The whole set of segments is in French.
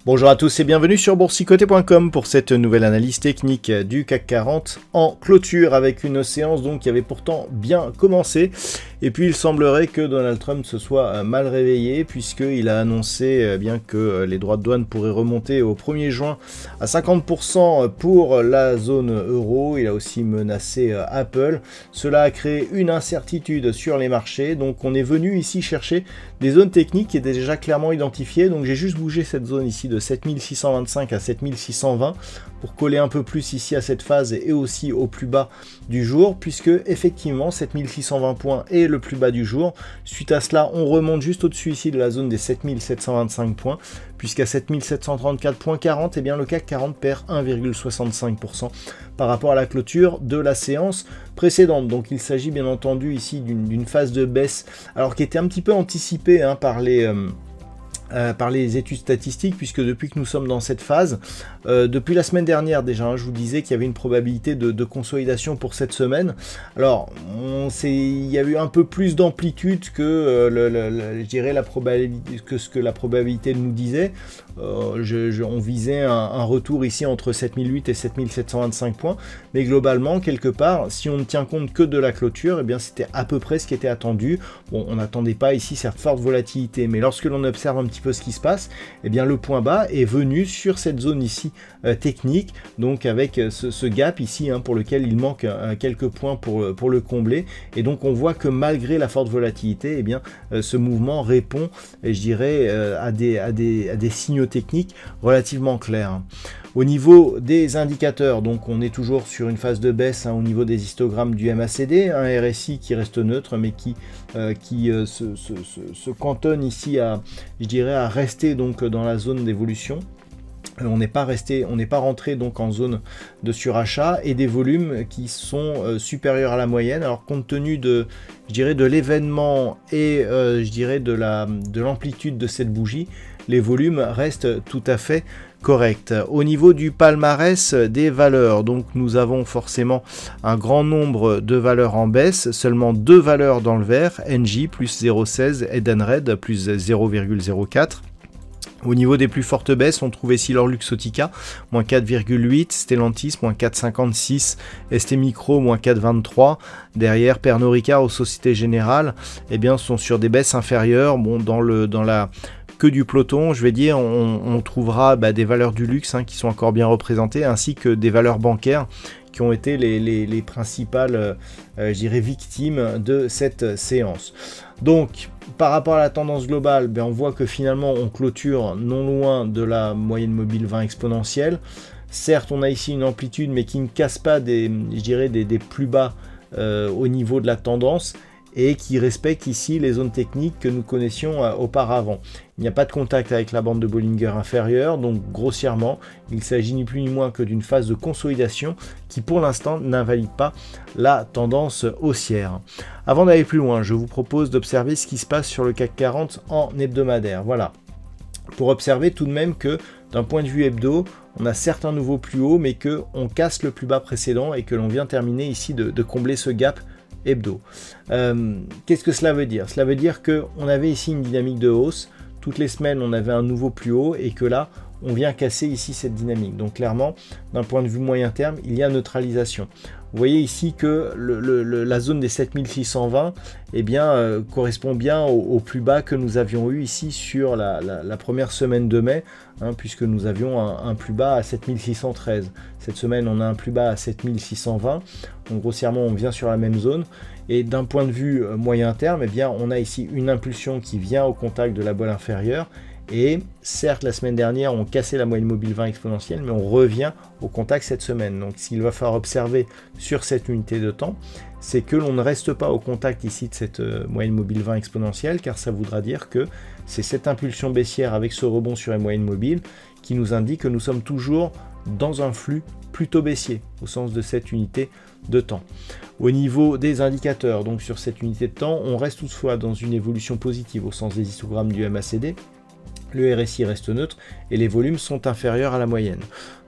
Bonjour à tous et bienvenue sur boursicoté.com pour cette nouvelle analyse technique du CAC 40 en clôture avec une séance donc qui avait pourtant bien commencé. Et puis il semblerait que Donald Trump se soit mal réveillé puisqu'il a annoncé bien que les droits de douane pourraient remonter au 1er juin à 50% pour la zone euro. Il a aussi menacé Apple. Cela a créé une incertitude sur les marchés. Donc on est venu ici chercher des zones techniques qui étaient déjà clairement identifiées. Donc j'ai juste bougé cette zone ici de 7625 à 7620 pour coller un peu plus ici à cette phase et aussi au plus bas du jour, puisque effectivement 7620 points est le plus bas du jour. Suite à cela, on remonte juste au-dessus ici de la zone des 7725 points, puisqu'à 7734.40, eh bien le CAC 40 perd 1,65% par rapport à la clôture de la séance précédente. Donc il s'agit bien entendu ici d'une phase de baisse, alors qui était un petit peu anticipée par les études statistiques, puisque depuis que nous sommes dans cette phase, depuis la semaine dernière déjà, je vous disais qu'il y avait une probabilité de consolidation pour cette semaine. Alors, il y a eu un peu plus d'amplitude que, je dirais, la probabilité, que ce que la probabilité nous disait. On visait un retour ici entre 7008 et 7725 points, mais globalement, quelque part, si on ne tient compte que de la clôture, eh bien c'était à peu près ce qui était attendu. Bon, on n'attendait pas ici cette forte volatilité, mais lorsque l'on observe un petit peu ce qui se passe, eh bien le point bas est venu sur cette zone ici technique, donc avec ce gap ici pour lequel il manque quelques points pour le combler, et donc on voit que malgré la forte volatilité, eh bien ce mouvement répond, je dirais, à des signaux techniques relativement clairs. Au niveau des indicateurs, donc on est toujours sur une phase de baisse au niveau des histogrammes du MACD, un RSI qui reste neutre mais qui se cantonne ici à, je dirais, à rester donc dans la zone d'évolution. On n'est pas rentré donc en zone de surachat et des volumes qui sont supérieurs à la moyenne. Alors compte tenu de, je dirais, de l'événement et je dirais de l'amplitude de cette bougie, les volumes restent tout à fait corrects. Au niveau du palmarès des valeurs, donc nous avons forcément un grand nombre de valeurs en baisse, seulement 2 valeurs dans le vert, Engie plus 0,16, Edenred plus 0,04. Au niveau des plus fortes baisses, on trouve ici l'Or Luxottica, moins 4,8, Stellantis, moins 4,56, ST Micro, moins 4,23. Derrière, Pernod Ricard aux Sociétés Générales, eh bien, sont sur des baisses inférieures. Bon, dans la queue du peloton, je vais dire, on trouvera des valeurs du luxe qui sont encore bien représentées, ainsi que des valeurs bancaires qui ont été les principales, je dirais, victimes de cette séance. Donc, par rapport à la tendance globale, on voit que finalement, on clôture non loin de la moyenne mobile 20 exponentielle. Certes, on a ici une amplitude, mais qui ne casse pas des plus bas au niveau de la tendance, et qui respecte ici les zones techniques que nous connaissions auparavant. Il n'y a pas de contact avec la bande de Bollinger inférieure, donc grossièrement, il s'agit ni plus ni moins que d'une phase de consolidation qui pour l'instant n'invalide pas la tendance haussière. Avant d'aller plus loin, je vous propose d'observer ce qui se passe sur le CAC 40 en hebdomadaire. Voilà, pour observer tout de même que d'un point de vue hebdo, on a certes un nouveau plus haut, mais qu'on casse le plus bas précédent et que l'on vient terminer ici de combler ce gap hebdo. Qu'est-ce que cela veut dire? Cela veut dire qu'on avait ici une dynamique de hausse, toutes les semaines on avait un nouveau plus haut et que là on vient casser ici cette dynamique. Donc clairement, d'un point de vue moyen terme, il y a neutralisation. Vous voyez ici que la zone des 7620 correspond bien au plus bas que nous avions eu ici sur la première semaine de mai, puisque nous avions un plus bas à 7613. Cette semaine, on a un plus bas à 7620. Donc grossièrement, on vient sur la même zone. Et d'un point de vue moyen terme, on a ici une impulsion qui vient au contact de la boîte inférieure. Et certes, la semaine dernière, on cassait la moyenne mobile 20 exponentielle, mais on revient au contact cette semaine. Donc, ce qu'il va falloir observer sur cette unité de temps, c'est que l'on ne reste pas au contact ici de cette moyenne mobile 20 exponentielle, car ça voudra dire que c'est cette impulsion baissière avec ce rebond sur les moyennes mobiles qui nous indique que nous sommes toujours dans un flux plutôt baissier, au sens de cette unité de temps. Au niveau des indicateurs, donc sur cette unité de temps, on reste toutefois dans une évolution positive au sens des histogrammes du MACD. Le RSI reste neutre et les volumes sont inférieurs à la moyenne.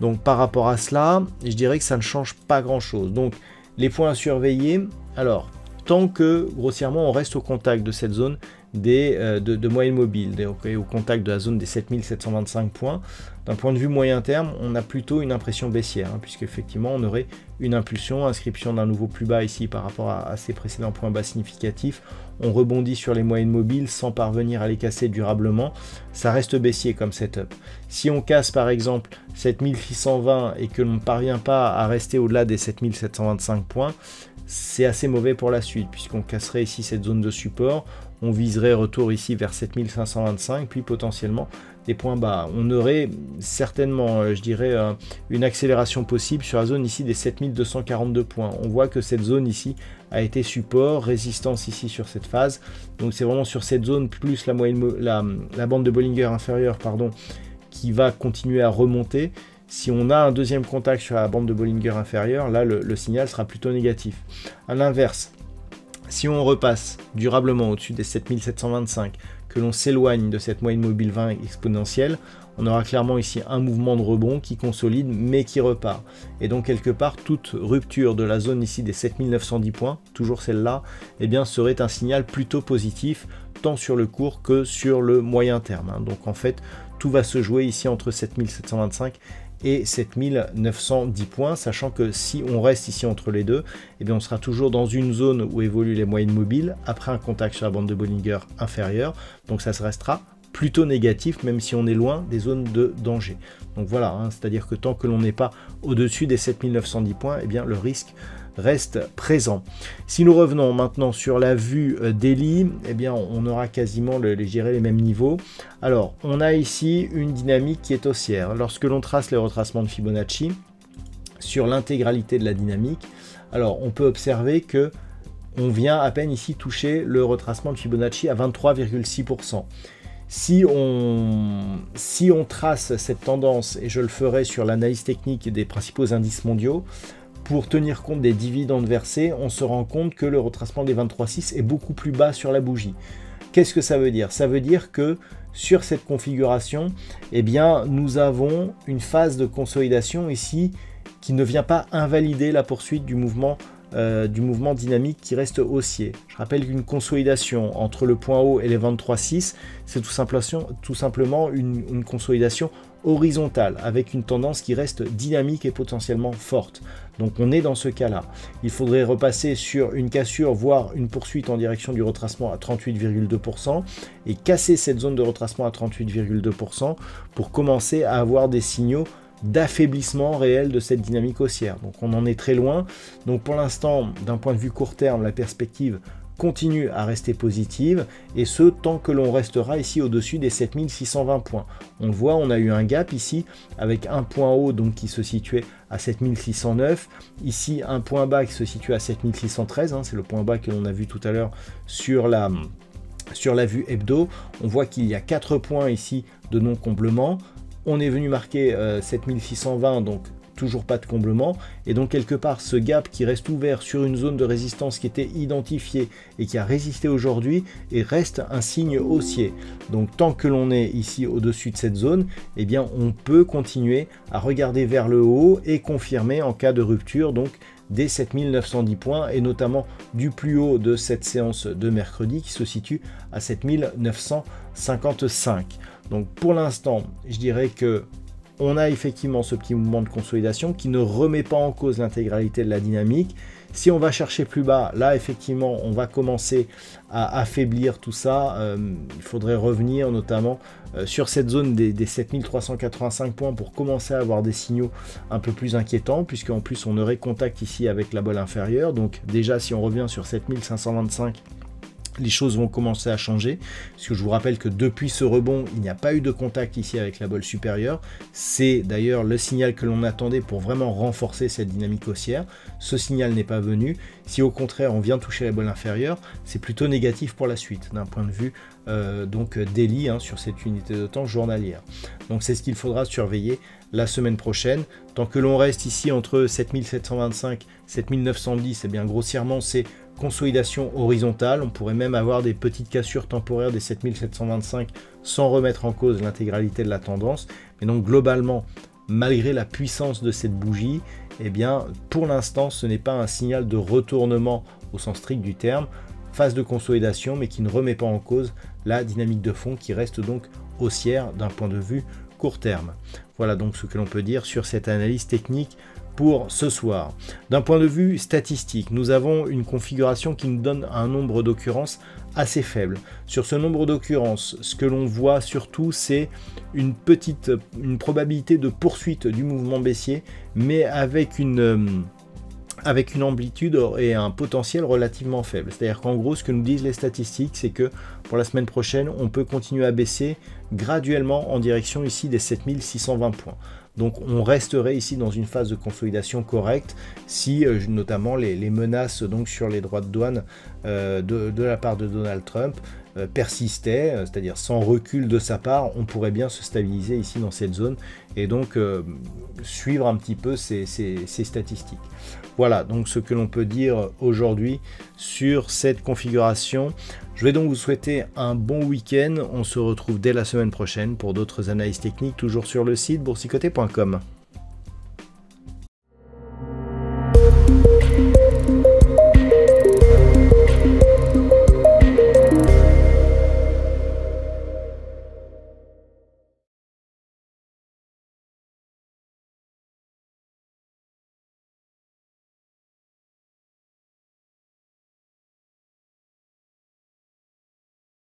Donc par rapport à cela, je dirais que ça ne change pas grand-chose. Donc les points à surveiller, alors tant que grossièrement on reste au contact de cette zone de moyenne mobile, au contact de la zone des 7725 points, d'un point de vue moyen terme, on a plutôt une impression baissière, puisqu'effectivement on aurait une impulsion, inscription d'un nouveau plus bas ici par rapport à ces précédents points bas significatifs, on rebondit sur les moyennes mobiles sans parvenir à les casser durablement, ça reste baissier comme setup. Si on casse par exemple 7620 et que l'on ne parvient pas à rester au-delà des 7725 points, c'est assez mauvais pour la suite, puisqu'on casserait ici cette zone de support, on viserait retour ici vers 7525, puis potentiellement des points bas. On aurait certainement, je dirais, une accélération possible sur la zone ici des 7242 points. On voit que cette zone ici a été support, résistance ici sur cette phase. Donc c'est vraiment sur cette zone plus la bande de Bollinger inférieure, pardon, qui va continuer à remonter. Si on a un deuxième contact sur la bande de Bollinger inférieure, là le signal sera plutôt négatif. À l'inverse, si on repasse durablement au-dessus des 7725, que l'on s'éloigne de cette moyenne mobile 20 exponentielle, on aura clairement ici un mouvement de rebond qui consolide mais qui repart. Et donc quelque part, toute rupture de la zone ici des 7910 points, toujours celle-là, eh bien serait un signal plutôt positif, tant sur le court que sur le moyen terme. Donc en fait, tout va se jouer ici entre 7725 et 7910 points, sachant que si on reste ici entre les deux, eh bien on sera toujours dans une zone où évoluent les moyennes mobiles, après un contact sur la bande de Bollinger inférieure, donc ça se restera plutôt négatif, même si on est loin des zones de danger. Donc voilà, c'est-à-dire que tant que l'on n'est pas au-dessus des 7910 points, eh bien le risque reste présent. Si nous revenons maintenant sur la vue daily, eh bien on aura quasiment les mêmes niveaux. Alors on a ici une dynamique qui est haussière. Lorsque l'on trace les retracements de Fibonacci sur l'intégralité de la dynamique, alors on peut observer que on vient à peine ici toucher le retracement de Fibonacci à 23,6%. Si on trace cette tendance, et je le ferai sur l'analyse technique des principaux indices mondiaux, pour tenir compte des dividendes versés, on se rend compte que le retracement des 23,6 est beaucoup plus bas sur la bougie. Qu'est-ce que ça veut dire? Ça veut dire que sur cette configuration, eh bien, nous avons une phase de consolidation ici qui ne vient pas invalider la poursuite du mouvement dynamique qui reste haussier. Je rappelle qu'une consolidation entre le point haut et les 23,6, c'est tout simplement une consolidation horizontale avec une tendance qui reste dynamique et potentiellement forte. Donc on est dans ce cas-là. Il faudrait repasser sur une cassure, voire une poursuite en direction du retracement à 38,2% et casser cette zone de retracement à 38,2% pour commencer à avoir des signaux d'affaiblissement réel de cette dynamique haussière. Donc on en est très loin. Donc pour l'instant, d'un point de vue court terme, la perspective continue à rester positive, et ce tant que l'on restera ici au-dessus des 7620 points. On le voit, on a eu un gap ici avec un point haut donc qui se situait à 7609, ici un point bas qui se situe à 7613, c'est le point bas que l'on a vu tout à l'heure sur la vue hebdo. On voit qu'il y a 4 points ici de non-comblement. On est venu marquer 7620, donc toujours pas de comblement, et donc quelque part ce gap qui reste ouvert sur une zone de résistance qui était identifiée et qui a résisté aujourd'hui et reste un signe haussier. Donc tant que l'on est ici au-dessus de cette zone, eh bien on peut continuer à regarder vers le haut et confirmer en cas de rupture donc des 7910 points, et notamment du plus haut de cette séance de mercredi qui se situe à 7955. Donc pour l'instant, je dirais que on a effectivement ce petit mouvement de consolidation qui ne remet pas en cause l'intégralité de la dynamique. Si on va chercher plus bas, là effectivement on va commencer à affaiblir tout ça. Il faudrait revenir notamment sur cette zone des 7385 points pour commencer à avoir des signaux un peu plus inquiétants, puisqu'en plus on aurait contact ici avec la bolle inférieure. Donc déjà si on revient sur 7525, les choses vont commencer à changer, parce que je vous rappelle que depuis ce rebond, il n'y a pas eu de contact ici avec la bolle supérieure. C'est d'ailleurs le signal que l'on attendait pour vraiment renforcer cette dynamique haussière. Ce signal n'est pas venu. Si au contraire on vient toucher la bolle inférieure, c'est plutôt négatif pour la suite, d'un point de vue donc daily sur cette unité de temps journalière. Donc c'est ce qu'il faudra surveiller la semaine prochaine. Tant que l'on reste ici entre 7725 7910, et bien grossièrement c'est consolidation horizontale. On pourrait même avoir des petites cassures temporaires des 7725 sans remettre en cause l'intégralité de la tendance. Mais donc globalement, malgré la puissance de cette bougie, eh bien pour l'instant ce n'est pas un signal de retournement au sens strict du terme, phase de consolidation mais qui ne remet pas en cause la dynamique de fond qui reste donc haussière d'un point de vue court terme. Voilà donc ce que l'on peut dire sur cette analyse technique pour ce soir. D'un point de vue statistique, nous avons une configuration qui nous donne un nombre d'occurrences assez faible. Sur ce nombre d'occurrences, ce que l'on voit surtout, c'est une probabilité de poursuite du mouvement baissier, mais avec une amplitude et un potentiel relativement faible. C'est-à-dire qu'en gros, ce que nous disent les statistiques, c'est que pour la semaine prochaine, on peut continuer à baisser graduellement en direction ici des 7620 points. Donc on resterait ici dans une phase de consolidation correcte si notamment les menaces donc sur les droits de douane de la part de Donald Trump persistaient, c'est-à-dire sans recul de sa part, on pourrait bien se stabiliser ici dans cette zone et donc suivre un petit peu ces statistiques. Voilà donc ce que l'on peut dire aujourd'hui sur cette configuration. Je vais donc vous souhaiter un bon week-end. On se retrouve dès la semaine prochaine pour d'autres analyses techniques, toujours sur le site boursicoté.com.